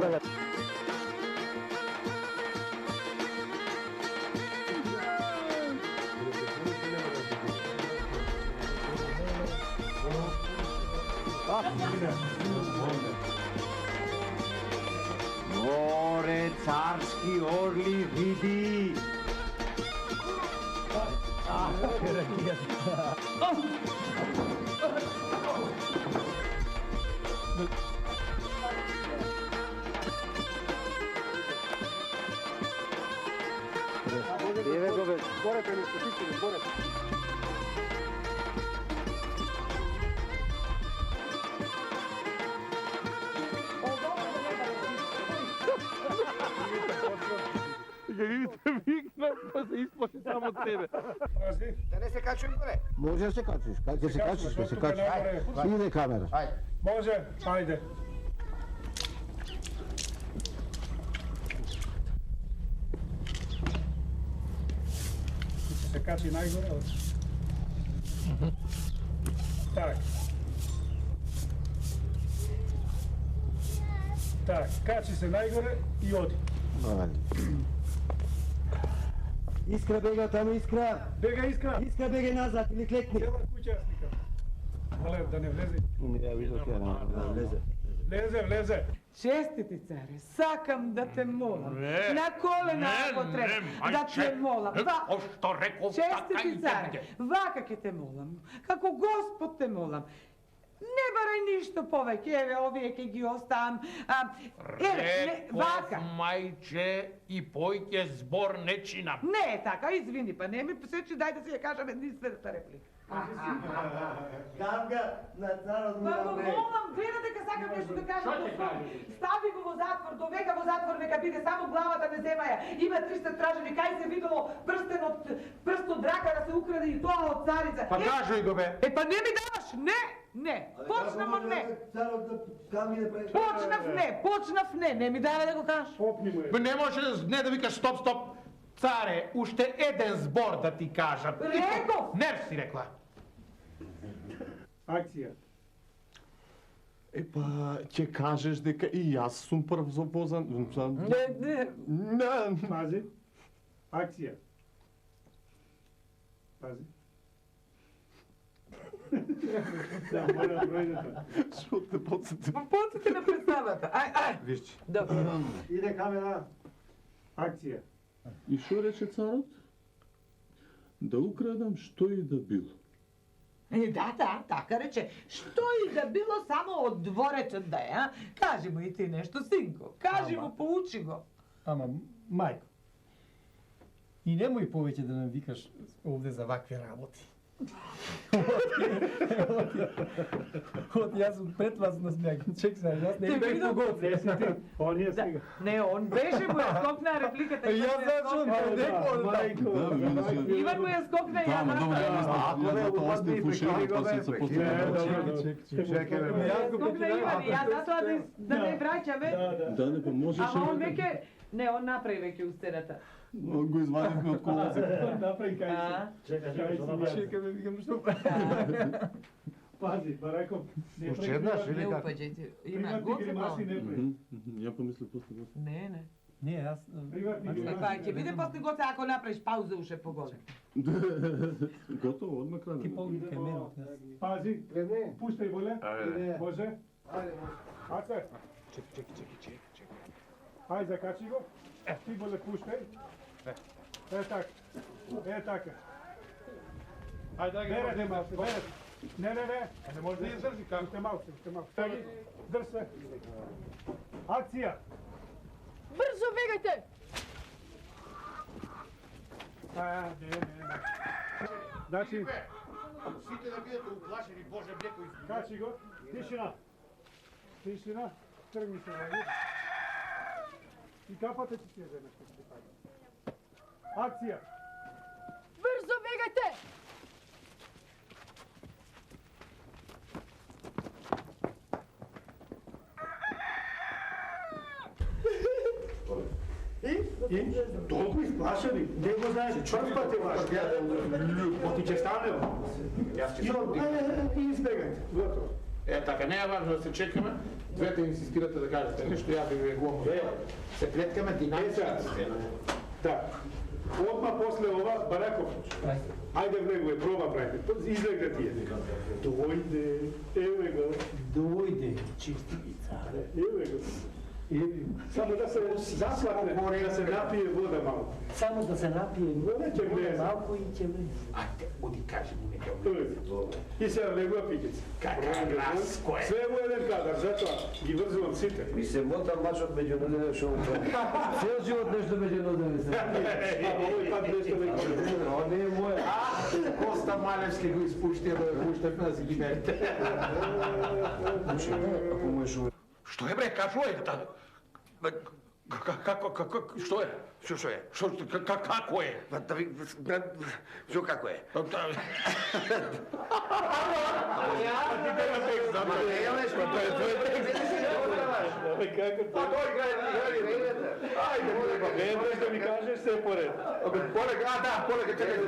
ispravljat. More carski orli vidi. Gore prenesu, tičini, gore. Vidite, viknem pa se isplaši samo od tebe. Da ne se kačujem gore. Može se kačiš, kad se kačiš, da se kačiš. Ide kamera. Ajde. Može, ajde. Ti se kači najgore, ali? Tak. Tak, kači se najgore i odi. Iskra bega tamo, Iskra. Bega Iskra. Iskra bega nazad ili klekni. Cijela kuća slika. Ale da ne vleze. Ja vidim da ne vleze. Vleze. Čestiti, care, sakam da te molam. Na kolena ako treba, da te molam. Što rekao, Čestiti, care, vakake te molam. Kako Gospod te molam. Ne baraj ništa povek, eve ovijeke gi ostam. Vaka. Majče i pojke zbor nečina. Ne, taka, izvini, pa ne mi seći, daj da si je kažem jedinstvena replika. Dam ga na narodnu Pa molam, gledate ka sakam nešto da kažem do svog. Stavi go u zatvor, dovega go u zatvor, neka bide samo glava da ne zemaja. Ima 300 straženi, kaj se videlo prst od draka da se ukrade i to od carica. Pa kažu i gobe. E pa ne mi davaš, ne, počnemo ne. Počnav ne mi dava da go kažeš. Popnimo je. Pa ne može ne da vikaš stop. Care, ušte eden zbor da ti kažem. Rekao. Nerv si rekla. Akcija. E pa, ќе кажеш дека и јас сум прв запознат. Не. Pazi. Akcija. Pazi. Da, moram prođeti. Што те подсети? Podsjeti na predstavata. Aj. Вижте. Dobro. Ide kamera. Akcija. И што рече царот? Да украдам што и да било. Da, taka reče. Što i da bilo samo od dvoreča da je, a? Kaži mu i ti nešto, sinko. Kaži mu, pouči go. Ама, мајко, и немој повеќе да нам викаш овде за вакви работи. Оти, јас сум пред вас на смех. Чек сега, јас не бех погоден. Ne si ti. On je stiga. Ne, on beše mu je skokna replika. Јас зачувам некој. Иван му je skokna i ja Ако остане фушери, после се Čekaj me. skokna Ivan i ja zato da ne vraćame. Да, не поможеше. Ама он веќе, не, он направи веќе устената. Го извадивме од колозето. Направи кај се. Чекай ме, викам што Pazi, pa rekao... Učednaš ili Не kako? упаđajte. Има Privatni гоце grimaси malo. ne pravi. Ја помислив после го. Не. Не, јас... Privatni Е, grimaси. па ќе биде после гоце ако направиш пауза уше поголем. Готово, одма Ти крадем. погледај кај мене од јас. Pazi, puštaj bolje. Može? Ajde. Čekaj. Ajde, zakači go. Ti bolje puštaj. Tak. Tako. Ajde, daj ga. Bere, bere. Ne. Ne može da izdrži kako. Pušte malo. Stagi, drž se. Akcija. Brzo begajte! Ne. Znači, Sите da бидете уплашени, Боже, млеко и... kači go. Tišina. Trgni se vodi. I kapate ti sjeze nešto. Akcija. Brzo begajte! I toliko isplašeni, nego znaš, čvrspate vaš, potiče stanemo. I izbjegajte, gotovo. Така, не е важно да се чекаме. Двете инсистирате да кажете нещо, ја би ви го омовела. Се плеткаме динамичната сцена. Так. Odmah posle ova, Baraković. Ajde v nego je, proba pravite. Izgleda ti je. Dojde, evo ga. Dojde, čisti care. Evo ga. Samo da se zaplate, da se napije voda malo. Samo da se napije Neće mleza. malko i će mleza. Ajde, odi kaži mu neka I sad njegova pikica. Kakav rasko je. Sve u jedan kadar, zato gi vrzuvam site. Mi se motam baš od međunodene šovu. Cijel život nešto međunodene se. Ovo je tad nešto neko. Ovo nije moje. Коста Малевски го испуштија да го пуштевме да си ги берете. Ako mu je šuve. Што е бре, кажу е таа. Како што е? Що е? Како е? Да ви... Що како е? Не можеш да ми кажеш все поред.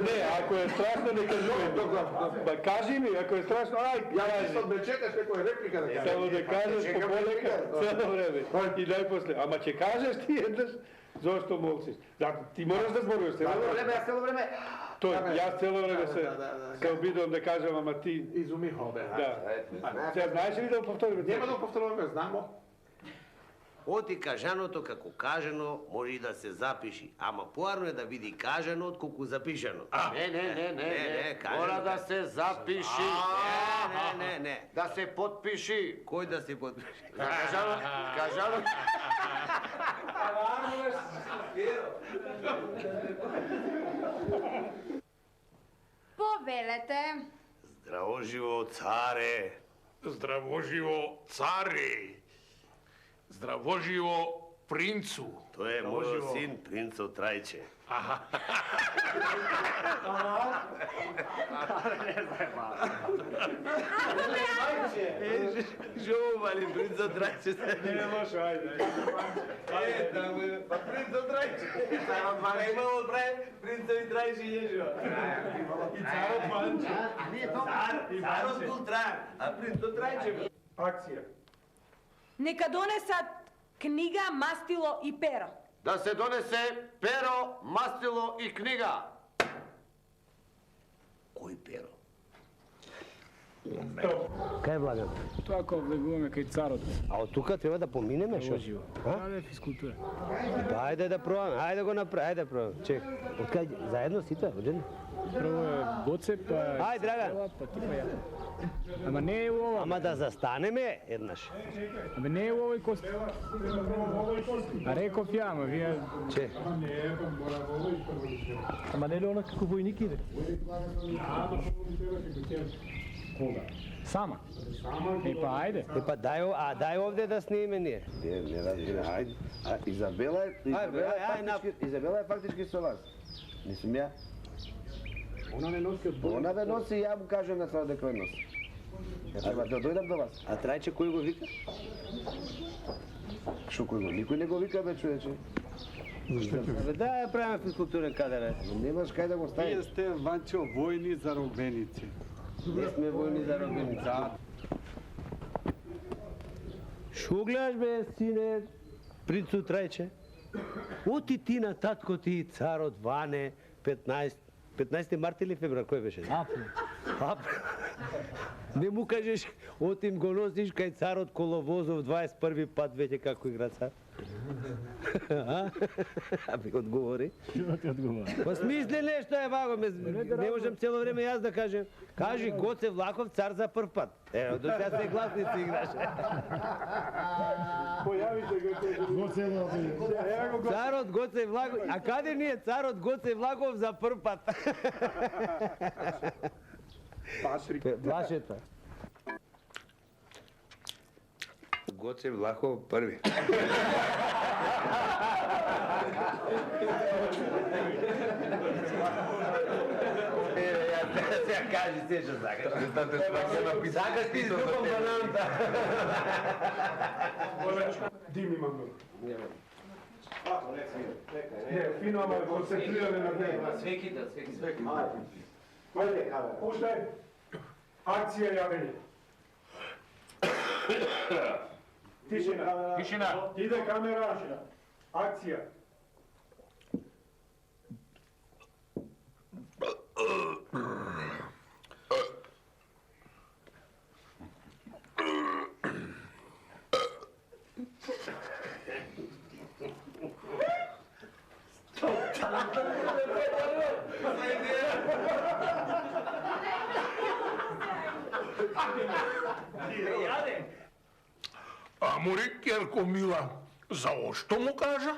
Не, ако е страшно, не кажи. Кажи ми, ако е страшно, кажи. Само да кажеш по полека цело време. И најпосле. Ама ќе кажеш ти еднаш, зошто молчиш? Ти мораш да зборуваш. Јас цело време... Јас цело време се обидувам да кажам, ама ти... Изумихо бе. Да. Сега знаеш ли да го повториме? Нема да повторуваме, знамо. Оти кажаното како кажано може и да се запиши, ама поарно е да види кажано отколку запишано. Не, мора да се запиши. Не. Да се подпиши. Кој да се подпише? За кажано. Повелете. Здраво живо, царе. Здраво живо, царе. Здраво живо, принцу. Тој е мојот син, принцо Трајче. Жоу, мали, принцо Трајче. Не лошо, ајде. Па принцо Трајче. Имало принцо и Трајче јежо. И царот Ванче. Царот Култран, а принцо Трајче. Акција. Нека донесат книга, мастило и перо. Да се донесе перо, мастило и книга. Кој перо? Кај Влаган? Тоа кога влегуваме кај царот. А од тука треба да поминеме, шо? Праве физкултура. Ајде да пробаме, ајде го направи, ајде да пробаме. Чек, од кај, заедно сите, оден? Прво е Боце, па... Ајде, Драган. Па ти па ја. Ама не е у ова. Ама да застанеме еднаш. Ама не е у овој кост. А реков ја, ама вие... Че? Ама не ли она како војник иде? Сама. Е па ајде. Е па дај овде да снимеме ние. Не разбира, ајде. Изабела е фактички со вас. Не сум ја. Она не носи од Она ве носи и ја му кажам на тоа дека ве носи. Ја треба да дојдам до вас. А Трајче кој го вика? Шо кој го? Никој не го вика, бе, човече. Да ја правиме физкултурен кадар. Немаш кај да го ставиш. Вие сте, Ванчо, војни заробеници. Не сме војни заробеници. Шо гледаш бе, сине, принцу Трајче? Оти ти на татко ти, царот Ване, 15 март или февруар, кој беше? Април. Не му кажеш, отим го носиш кај царот Коловозов 21 пат веќе како игра цар? А ми одговори. Што ти одговори? Па смисли нешто е ваго, не можам цело време јас да кажем. Кажи Гоце Влахов цар за прв пат. Ево, до сега се гласници играше. Појавите го Гоце Влахов. Царот Гоце Влахов, а каде ни е царот Гоце Влахов за прв пат? Патрик. Вашета. Гоце Влахов први. Сега кажи се што сакаш. Сакаш ти здупам бананата. Дим имам го. Не, фино, ама концентриране на неја. Свеките. Ајде, пуштай. Акција јавење. Tišina. Tišina. Ide kamera. Akcija. А море, керко мила, заошто му кажа?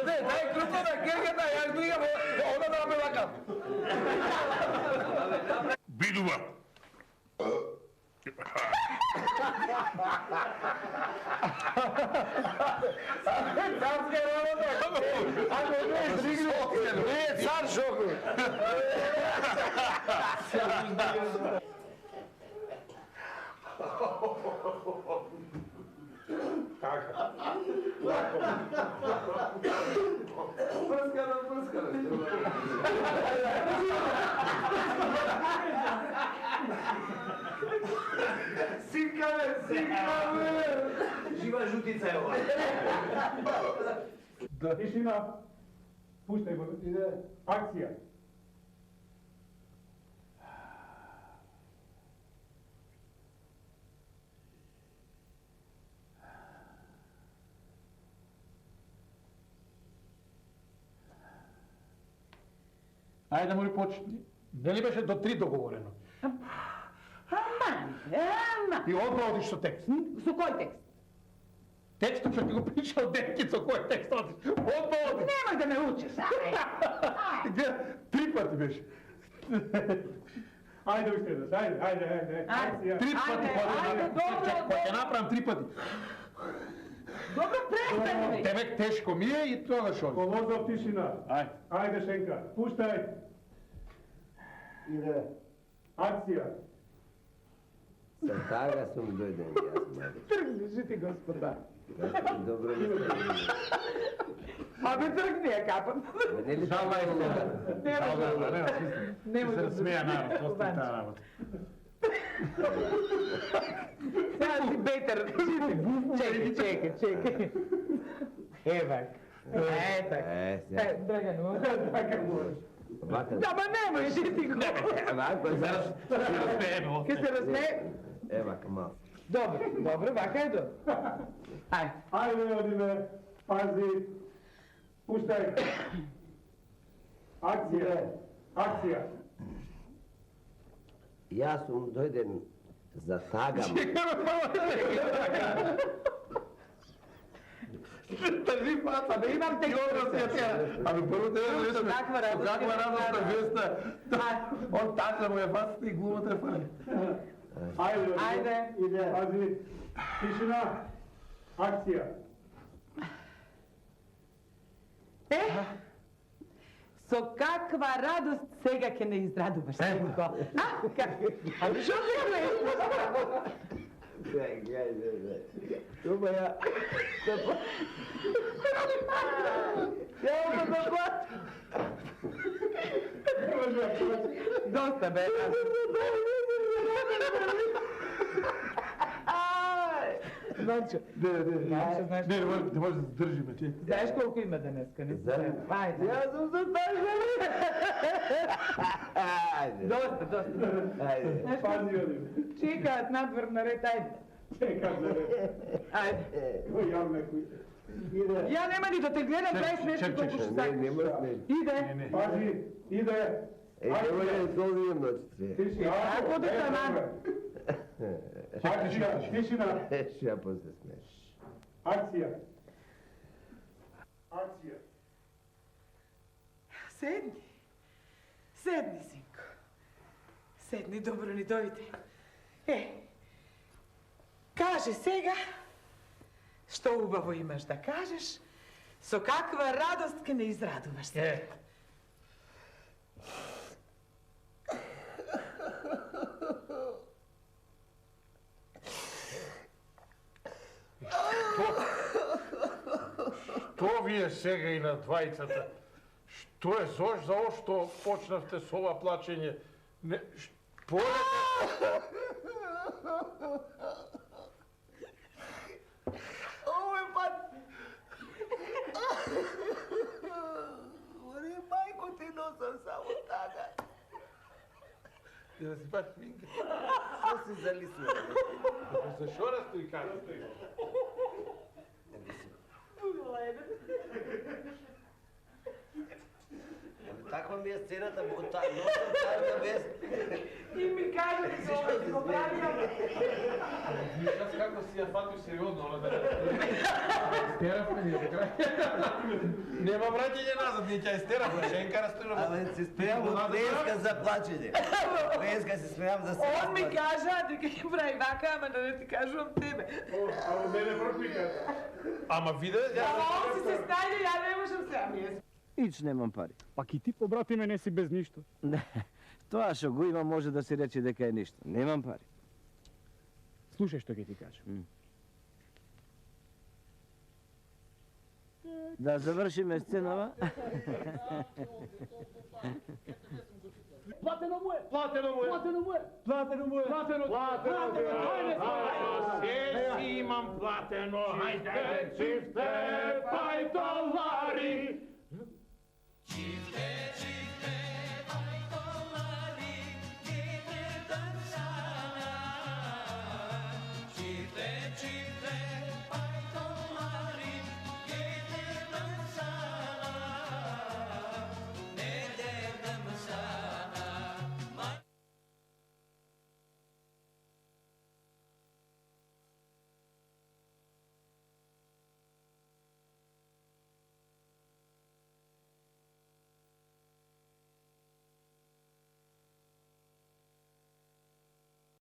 Дай крупно на керката, јас гледам, она да ме лакам. Бидува. Цар шоку. Жива жутица е ова. Tišina. Puštaj, ide akcija. Ајде да му почни. Нели беше до 3 договорено? Ама. И одма одиш со текст. Со кој текст? Текстот што ти го пришал Денки, со кој текст одиш? Одма одиш. Немој да ме учиш, Где? 3 пати беше. Ajde уште еднаш, ајде. Акција. 3 пати ќе направам 3 пати. Добро, престани. Тебе тешко ми е и тоа шо. Колозов, тишина. Ајде Шенка, пуштај. Иде. Акција. Sa taga sam doјден јас, млади. Тргни ти, господа. Добро ми се. Абе, тргни ја капам. Нели Жала е сега. Немој да се смеја народ, остави таа работа. Сега си бетер. Чекай. Евак. Драгано. Да, ба немој, ти го. Ке се разсмее. Ева, мал. Добро, вака е до. Ајде, одиме. Пази. Пуштај. Акција. Јас сум дојден за тагам. Држи паца, да имам те Ами прво те веќе. Каква радостна веста. Он така му е фаста и глумата е фали. Ајде. Иде. Пази. Тишина. Акција. Со каква радост сега ќе не израдуваш, Сенко? Ами шо се гледаш? Гледај. Тума ја... Јао да глад. Доста бе. Значи, Не може да држиме, ти. знаеш колку има денеска, не се? Ајде. Јас сум за тага. Доста. Ајде. Пази, одиме. Чекаат надвор на ред, ајде. Чекам за ред. Ајде. Кој јав некој? Иде. Ја нема ни да те гледам, прајш нешто колку што сакаш. Не може. Иде. Пази, иде. Не може да изголвим ноците. Тишина. Ако да таман. Акција. Тишина. Ша после смеш. Акција. Седни, синко. Седни, добро ни дојде. Кажи сега, што убаво имаш да кажеш, со каква радост ке не израдуваш се. Што вие сега и на двајцата? To je zoš za ovo što počnavte s ova plaćenje. Ne, Ovo je pa... Ori, majko ti nosam samo tada. Jel si baš minka? Što si zalisio? Za šorastu i karastu. Takva mi je sceната, nosam tada bez... И ми кажете што го правиме. Аз како си ја фатив сериозно, она да... Стеравме ние, така? Нема враќање назад, ние ќе стеравме, шенка растураме. Абе, се спреам од днеска за плачење. Днеска се спреам да се Он ми кажа дека ќе прави вака, ама да не ти кажувам тебе. Ама мене пропика. Ама виде, Ама он си се снајде, ја не можам се, ами јас. Ич немам пари. Пак и ти, побратиме, не си без ништо. Не, тоа што го имам може да се рече дека е ништо. Немам пари. Слушај што ќе ти кажам. Да завршиме сценава. Платено му е! Платено му е! Платено му е! Платено му е! Платено! Платено! Се си имам платено! Хајде, чифте, пај товари! Чифте!